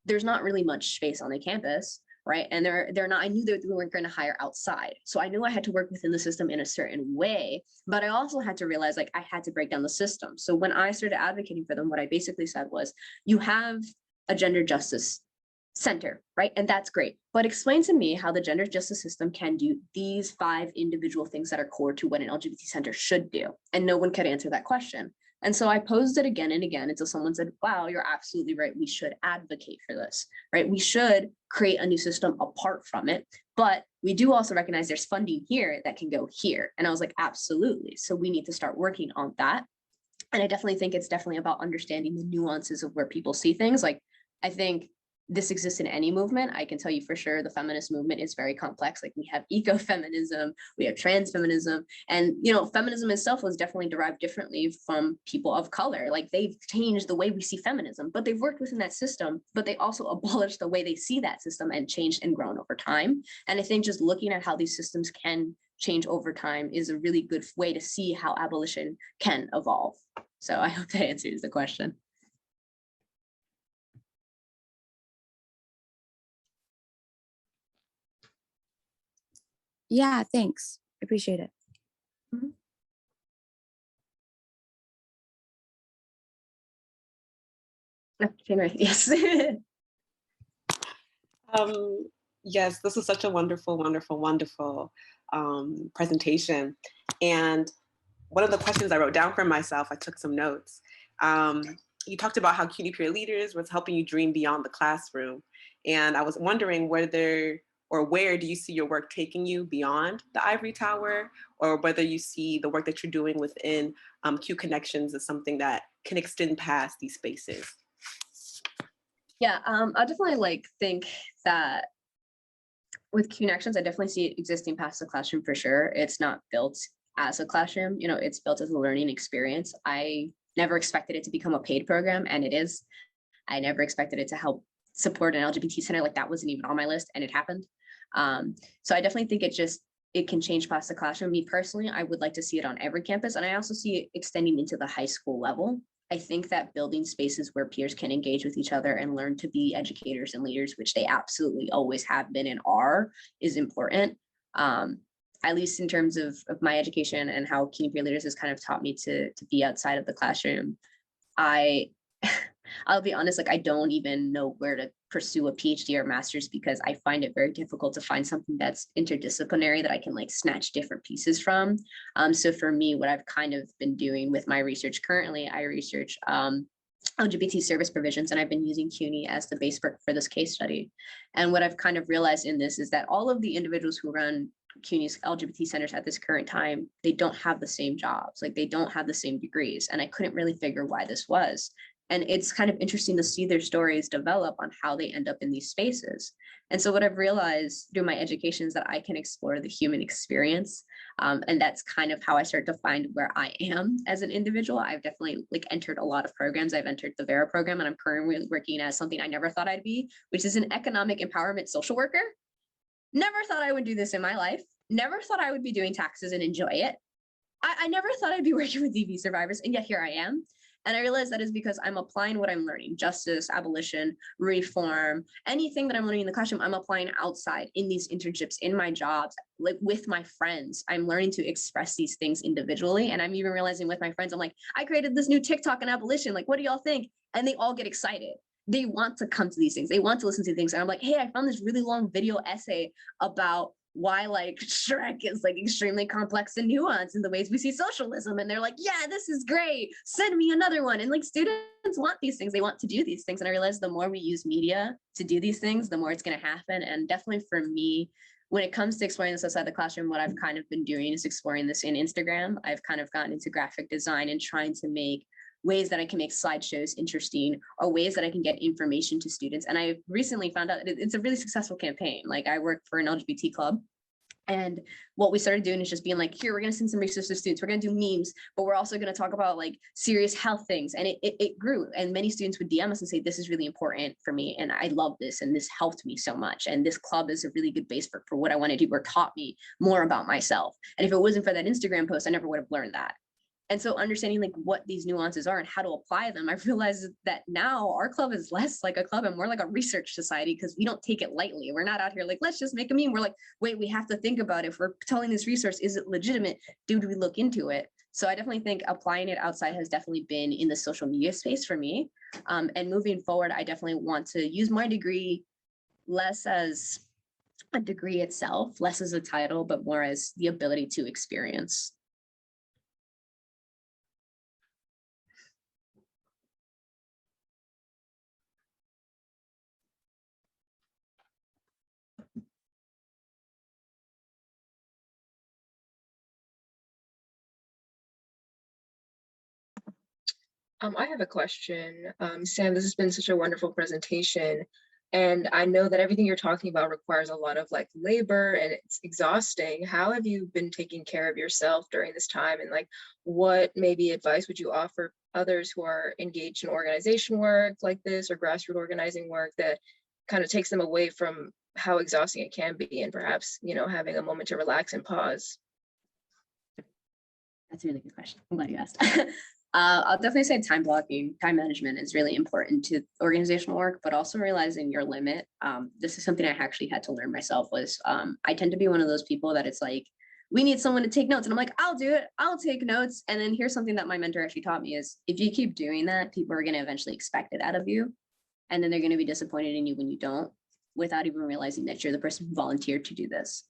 there's not really much space on the campus, right? And they're not, I knew that we weren't going to hire outside. So I knew I had to work within the system in a certain way, but I also had to realize like I had to break down the system. So when I started advocating for them, what I basically said was, you have a gender justice center, right? And that's great. But explain to me how the gender justice system can do these 5 individual things that are core to what an LGBT center should do. And no one could answer that question. And so I posed it again and again until someone said, wow, you're absolutely right. We should advocate for this, right? We should create a new system apart from it. But we do also recognize there's funding here that can go here. And I was like, absolutely. So we need to start working on that. And I definitely think it's definitely about understanding the nuances of where people see things. Like, I think this exists in any movement. I can tell you for sure the feminist movement is very complex. Like we have ecofeminism, we have trans feminism, and feminism itself was definitely derived differently from people of color. Like they've changed the way we see feminism, but they've worked within that system, but they also abolished the way they see that system and changed and grown over time. And I think just looking at how these systems can change over time is a really good way to see how abolition can evolve. So I hope that answers the question. Yeah, thanks. Appreciate it. January, yes. Yes, this was such a wonderful, wonderful, wonderful presentation. And one of the questions I wrote down for myself, I took some notes. You talked about how CUNY peer leaders was helping you dream beyond the classroom. And I was wondering where do you see your work taking you beyond the ivory tower, or whether you see the work that you're doing within Q Connections as something that can extend past these spaces? Yeah, I definitely think that with Connections, I definitely see it existing past the classroom for sure. It's not built as a classroom, it's built as a learning experience. I never expected it to become a paid program, and it is. I never expected it to help support an LGBT center. Like that wasn't even on my list, and it happened. So I definitely think it can change past the classroom. Me personally, I would like to see it on every campus, and I also see it extending into the high school level. I think that building spaces where peers can engage with each other and learn to be educators and leaders, which they absolutely always have been and are, is important. At least in terms of my education and how CUNY peer leaders has kind of taught me to be outside of the classroom. I'll be honest, I don't even know where to pursue a PhD or master's, because I find it very difficult to find something that's interdisciplinary that I can snatch different pieces from. So for me, what I've kind of been doing with my research currently, I research LGBT service provisions, and I've been using CUNY as the base for this case study. And what I've kind of realized in this is that all of the individuals who run CUNY's LGBT centers at this current time, they don't have the same jobs, like they don't have the same degrees. And I couldn't really figure why this was. And it's kind of interesting to see their stories develop on how they end up in these spaces. And so what I've realized through my education is that I can explore the human experience. And that's kind of how I start to find where I am as an individual. I've definitely like entered a lot of programs. I've entered the VERA program, and I'm currently working as something I never thought I'd be, which is an economic empowerment social worker. Never thought I would do this in my life. Never thought I would be doing taxes and enjoy it. I never thought I'd be working with DV survivors, and yet here I am. And I realized that is because I'm applying what I'm learning, justice, abolition, reform, anything that I'm learning in the classroom, I'm applying outside in these internships, in my jobs, like with my friends. I'm learning to express these things individually. And I'm even realizing with my friends, I'm like, I created this new TikTok on abolition. Like, what do y'all think? And they all get excited. They want to come to these things. They want to listen to things. And I'm like, hey, I found this really long video essay about why like Shrek is like extremely complex and nuanced in the ways we see socialism. And they're like, yeah, this is great. Send me another one. And like students want these things. They want to do these things. And I realized the more we use media to do these things, the more it's going to happen. And definitely for me, when it comes to exploring this outside the classroom, what I've kind of been doing is exploring this in Instagram. I've kind of gotten into graphic design and trying to make ways that I can make slideshows interesting, or ways that I can get information to students. And I recently found out it's a really successful campaign. Like I work for an LGBT club. And what we started doing is just being like, here, we're going to send some resources to students. We're going to do memes, but we're also going to talk about like serious health things. And it grew. And many students would DM us and say, this is really important for me. And I love this. And this helped me so much. And this club is a really good base for what I want to do, or taught me more about myself. And if it wasn't for that Instagram post, I never would have learned that. And so understanding like what these nuances are and how to apply them, I realized that now our club is less like a club and more like a research society, because we don't take it lightly. We're not out here like, let's just make a meme. We're like, wait, we have to think about if we're telling this resource, is it legitimate? Do we look into it? So I definitely think applying it outside has definitely been in the social media space for me. And moving forward, I definitely want to use my degree less as a degree itself, less as a title, but more as the ability to experience. I have a question. Sam, this has been such a wonderful presentation. And I know that everything you're talking about requires a lot of like labor and it's exhausting. How have you been taking care of yourself during this time? And like, what maybe advice would you offer others who are engaged in organization work like this, or grassroots organizing work that kind of takes them away from how exhausting it can be, and perhaps, you know, having a moment to relax and pause? That's a really good question. I'm glad you asked. I'll definitely say time blocking, time management is really important to organizational work, but also realizing your limit. This is something I actually had to learn myself. Was I tend to be one of those people that it's like, we need someone to take notes. And I'm like, I'll do it. I'll take notes. And then here's something that my mentor actually taught me is, if you keep doing that, people are going to eventually expect it out of you. And then they're going to be disappointed in you when you don't, without even realizing that you're the person who volunteered to do this.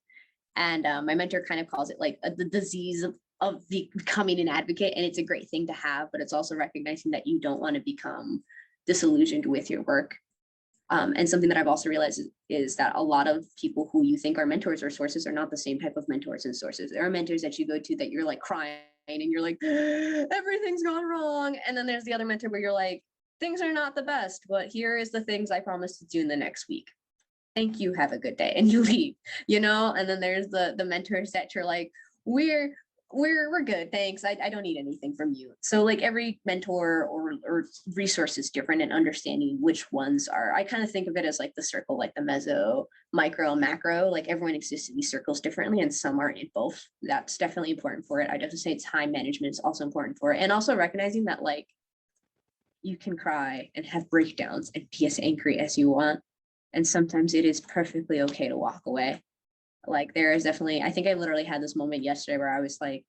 And my mentor kind of calls it like the disease of becoming an advocate. And it's a great thing to have, but it's also recognizing that you don't want to become disillusioned with your work. And something that I've also realized is that a lot of people who you think are mentors or sources are not the same type of mentors and sources. There are mentors that you go to that you're like crying and you're like, everything's gone wrong. And then there's the other mentor where you're like, things are not the best, but here is the things I promised to do in the next week. Thank you, have a good day, and you leave, you know? And then there's the mentors that you're like, we're good, thanks. I don't need anything from you. So like every mentor or resource is different, and understanding which ones are, I kind of think of it as like the circle, like the meso, micro, macro, like everyone exists in these circles differently, and some are in both. That's definitely important for it. I definitely say time management is also important for it. And also recognizing that like you can cry and have breakdowns and be as angry as you want. And sometimes it is perfectly okay to walk away. Like there is definitely, I think I literally had this moment yesterday where I was like,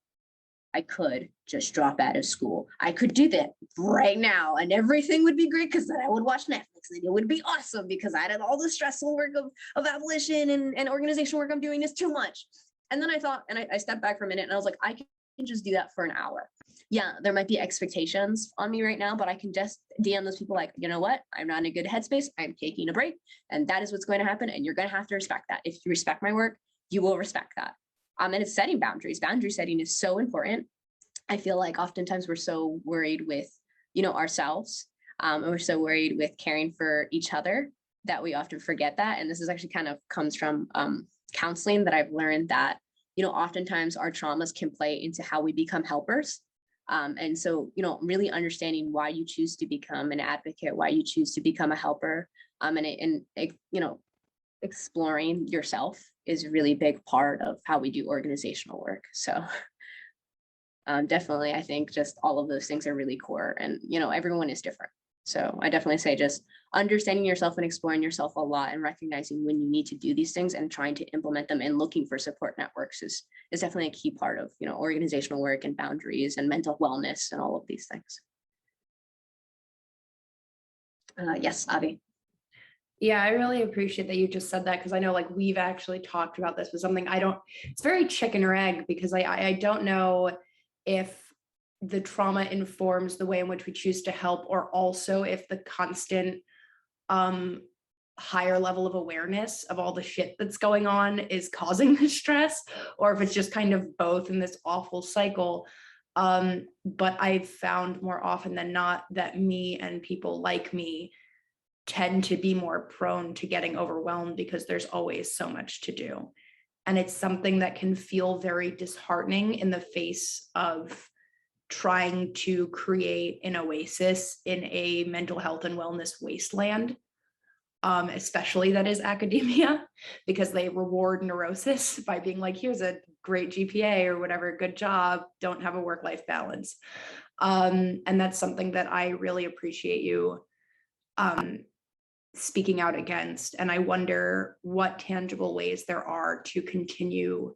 I could just drop out of school. I could do that right now and everything would be great, because then I would watch Netflix and it would be awesome, because I had all the stressful work of abolition and organizational work I'm doing is too much. And then I thought, and I stepped back for a minute and I was like, I can just do that for an hour. yeah, there might be expectations on me right now, but I can just DM those people like, you know what, I'm not in a good headspace, I'm taking a break, and that is what's going to happen, and you're going to have to respect that. If you respect my work, you will respect that. And it's setting boundaries. Boundary setting is so important. I feel like oftentimes we're so worried with, ourselves, and we're so worried with caring for each other that we often forget that. And this is actually kind of comes from counseling, that I've learned that, oftentimes our traumas can play into how we become helpers. And so, really understanding why you choose to become an advocate, why you choose to become a helper, and exploring yourself is a really big part of how we do organizational work. So definitely, I think just all of those things are really core, and, everyone is different. So I definitely say just understanding yourself and exploring yourself a lot, and recognizing when you need to do these things and trying to implement them, and looking for support networks is definitely a key part of, organizational work and boundaries and mental wellness and all of these things. Yes, Avi. Yeah, I really appreciate that you just said that, because I know like we've actually talked about this with something it's very chicken or egg, because I don't know if the trauma informs the way in which we choose to help, or also if the constant higher level of awareness of all the shit that's going on is causing the stress, or if it's just kind of both in this awful cycle. But I've found more often than not that me and people like me tend to be more prone to getting overwhelmed, because there's always so much to do. And it's something that can feel very disheartening in the face of trying to create an oasis in a mental health and wellness wasteland, especially that is academia, because they reward neurosis by being like, here's a great GPA or whatever, good job, don't have a work-life balance. And that's something that I really appreciate you speaking out against. And I wonder what tangible ways there are to continue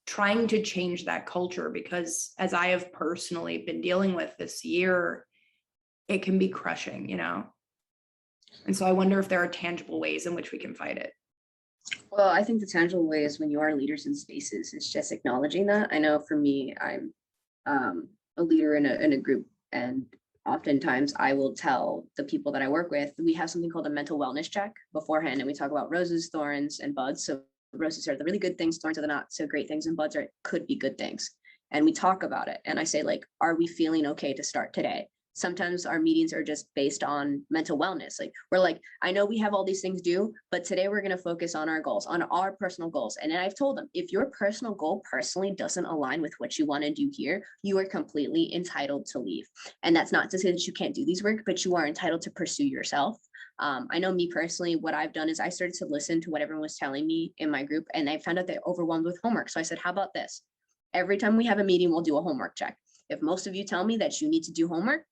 trying to change that culture, because as I have personally been dealing with this year, it can be crushing, And so I wonder if there are tangible ways in which we can fight it. Well, I think the tangible way is when you are leaders in spaces, is just acknowledging that. I know for me, I'm a leader in a group, and oftentimes I will tell the people that I work with, we have something called a mental wellness check beforehand, and we talk about roses, thorns, and buds. So roses are the really good things, thorns are the not so great things, and buds could be good things. And we talk about it. And I say, like, are we feeling okay to start today? Sometimes our meetings are just based on mental wellness. Like, we're like, I know we have all these things due, but today we're going to focus on our goals, on our personal goals. And then I've told them, if your personal goal personally doesn't align with what you want to do here, you are completely entitled to leave. And that's not to say that you can't do these work, but you are entitled to pursue yourself. I know me personally, what I've done is I started to listen to what everyone was telling me in my group, and I found out they're overwhelmed with homework. So I said, how about this? Every time we have a meeting, we'll do a homework check. If most of you tell me that you need to do homework,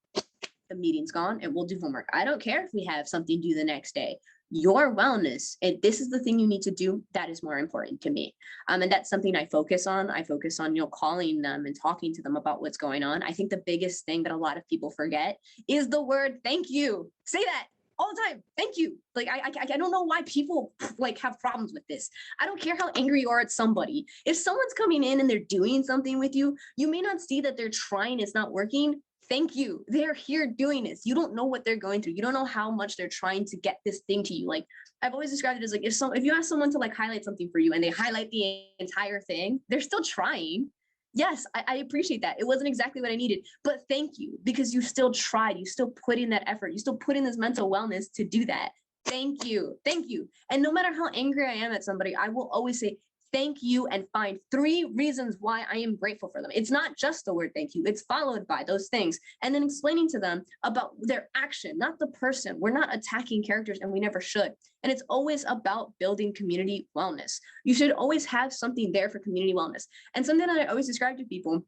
the meeting's gone and we'll do homework. I don't care if we have something due the next day. Your wellness, if this is the thing you need to do, that is more important to me. And that's something I focus on. I focus on, calling them and talking to them about what's going on. I think the biggest thing that a lot of people forget is the word thank you. Say that all the time. Thank you. Like, I don't know why people like have problems with this. I don't care how angry you are at somebody. If someone's coming in and they're doing something with you, you may not see that they're trying, it's not working. Thank you. They're here doing this. You don't know what they're going through. You don't know how much they're trying to get this thing to you. Like, I've always described it as like, if you ask someone to like highlight something for you and they highlight the entire thing, they're still trying. Yes, I appreciate that. It wasn't exactly what I needed, but thank you, because you still tried. You still put in that effort. You still put in this mental wellness to do that. Thank you. Thank you. And no matter how angry I am at somebody, I will always say, thank you, and find 3 reasons why I am grateful for them. It's not just the word thank you, it's followed by those things. And then explaining to them about their action, not the person. We're not attacking characters, and we never should. And it's always about building community wellness. You should always have something there for community wellness. And something that I always describe to people,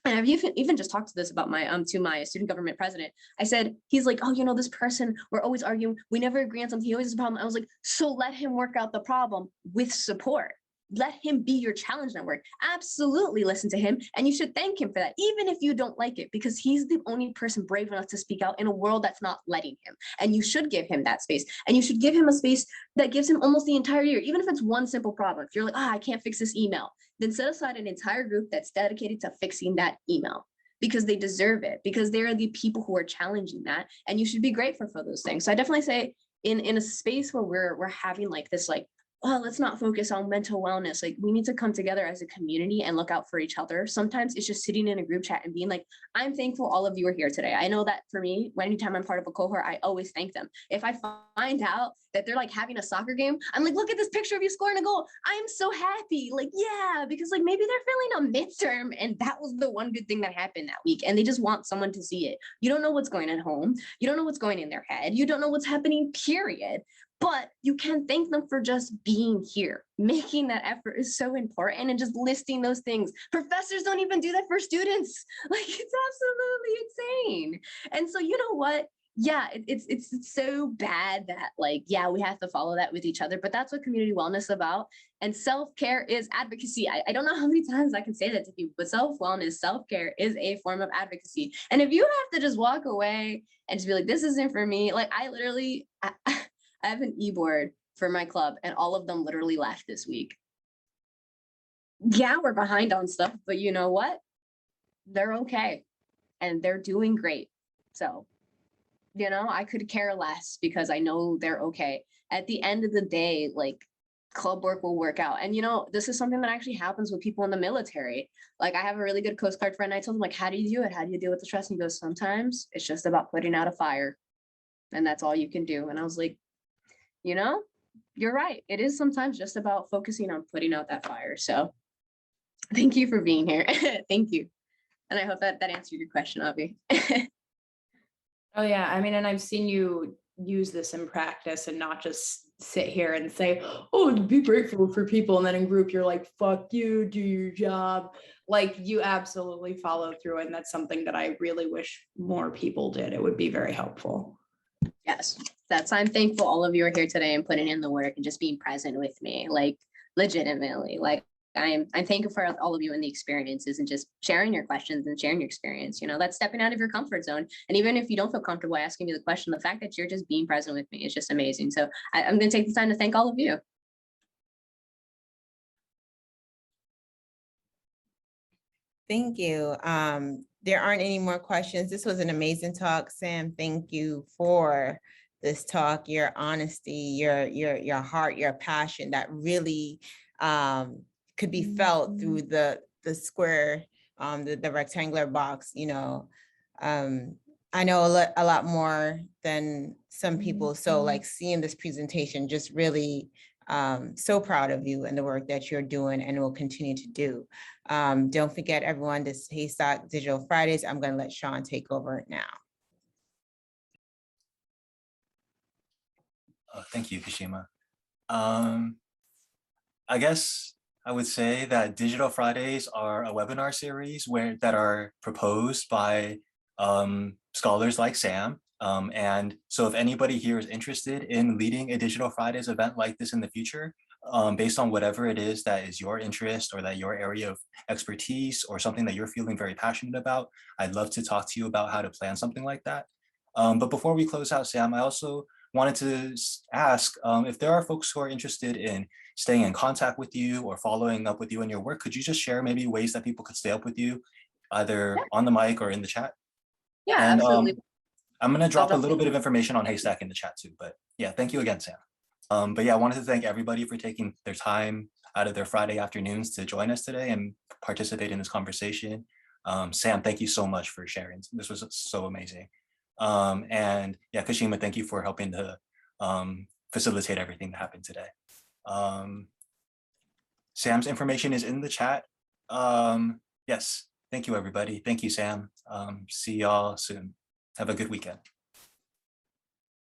and I've even just talked to this about to my student government president. I said, he's like, oh, this person, we're always arguing. We never agree on something. He always has a problem. I was like, so let him work out the problem with support. Let him be your challenge network. Absolutely listen to him. And you should thank him for that, even if you don't like it, because he's the only person brave enough to speak out in a world that's not letting him. And you should give him that space. And you should give him a space that gives him almost the entire year, even if it's one simple problem. If you're like, I can't fix this email, then set aside an entire group that's dedicated to fixing that email. because they deserve it, because they're the people who are challenging that, and you should be grateful for those things. So I definitely say in a space where we're having like this, like, oh, let's not focus on mental wellness. Like, we need to come together as a community and look out for each other. Sometimes it's just sitting in a group chat and being like, I'm thankful all of you are here today. I know that for me, anytime I'm part of a cohort, I always thank them. If I find out that they're like having a soccer game, I'm like, look at this picture of you scoring a goal. I am so happy. Like, yeah, because like maybe they're feeling a midterm and that was the one good thing that happened that week. And they just want someone to see it. You don't know what's going on at home. You don't know what's going in their head. You don't know what's happening, period. But you can thank them for just being here. Making that effort is so important, and just listing those things. Professors don't even do that for students. Like, it's absolutely insane. And so, you know what? Yeah, it's so bad that, like, yeah, we have to follow that with each other, but that's what community wellness is about. And self-care is advocacy. I don't know how many times I can say that to people, but self-wellness, self-care is a form of advocacy. And if you have to just walk away and just be like, this isn't for me, like, I have an e-board for my club and all of them literally left this week. Yeah, we're behind on stuff, but you know what? They're okay and they're doing great. So, you know, I could care less because I know they're okay. At the end of the day, like, club work will work out. And, you know, this is something that actually happens with people in the military. Like, I have a really good Coast Guard friend. I told him, like, how do you do it? How do you deal with the stress? And he goes, sometimes it's just about putting out a fire and that's all you can do. And I was like, you know, you're right. It is sometimes just about focusing on putting out that fire. So thank you for being here. Thank you. And I hope that answered your question, Avi. Oh yeah, I mean, and I've seen you use this in practice and not just sit here and say, oh, be grateful for people. And then in group, you're like, fuck you, do your job. Like, you absolutely follow through. And that's something that I really wish more people did. It would be very helpful. Yes, I'm thankful all of you are here today and putting in the work and just being present with me, like, legitimately. Like, I'm thankful for all of you and the experiences and just sharing your questions and sharing your experience. You know, that's stepping out of your comfort zone. And even if you don't feel comfortable asking me the question, the fact that you're just being present with me is just amazing. So I'm going to take the time to thank all of you. Thank you. There aren't any more questions. This was an amazing talk, Sam. Thank you for this talk, your honesty, your heart, your passion that really could be felt through the square, the rectangular box. You know, I know a lot more than some people. So like, seeing this presentation, just really so proud of you and the work that you're doing and will continue to do. Don't forget, everyone, this HASTAC Digital Fridays. I'm going to let Sean take over now. Thank you, Kashima. I guess I would say that Digital Fridays are a webinar series that are proposed by scholars like Sam. And so if anybody here is interested in leading a Digital Fridays event like this in the future, based on whatever it is that is your interest or that your area of expertise or something that you're feeling very passionate about, I'd love to talk to you about how to plan something like that. But before we close out, Sam, I also wanted to ask if there are folks who are interested in staying in contact with you or following up with you in your work, could you just share maybe ways that people could stay up with you, either on the mic or in the chat? Yeah, and, absolutely. I'm going to drop a little bit of information on HASTAC in the chat too, but yeah, thank you again, Sam. But yeah, I wanted to thank everybody for taking their time out of their Friday afternoons to join us today and participate in this conversation. Sam, thank you so much for sharing. This was so amazing. And yeah, Kashima, thank you for helping to facilitate everything that happened today. Sam's information is in the chat. Yes, thank you, everybody. Thank you, Sam. See y'all soon. Have a good weekend.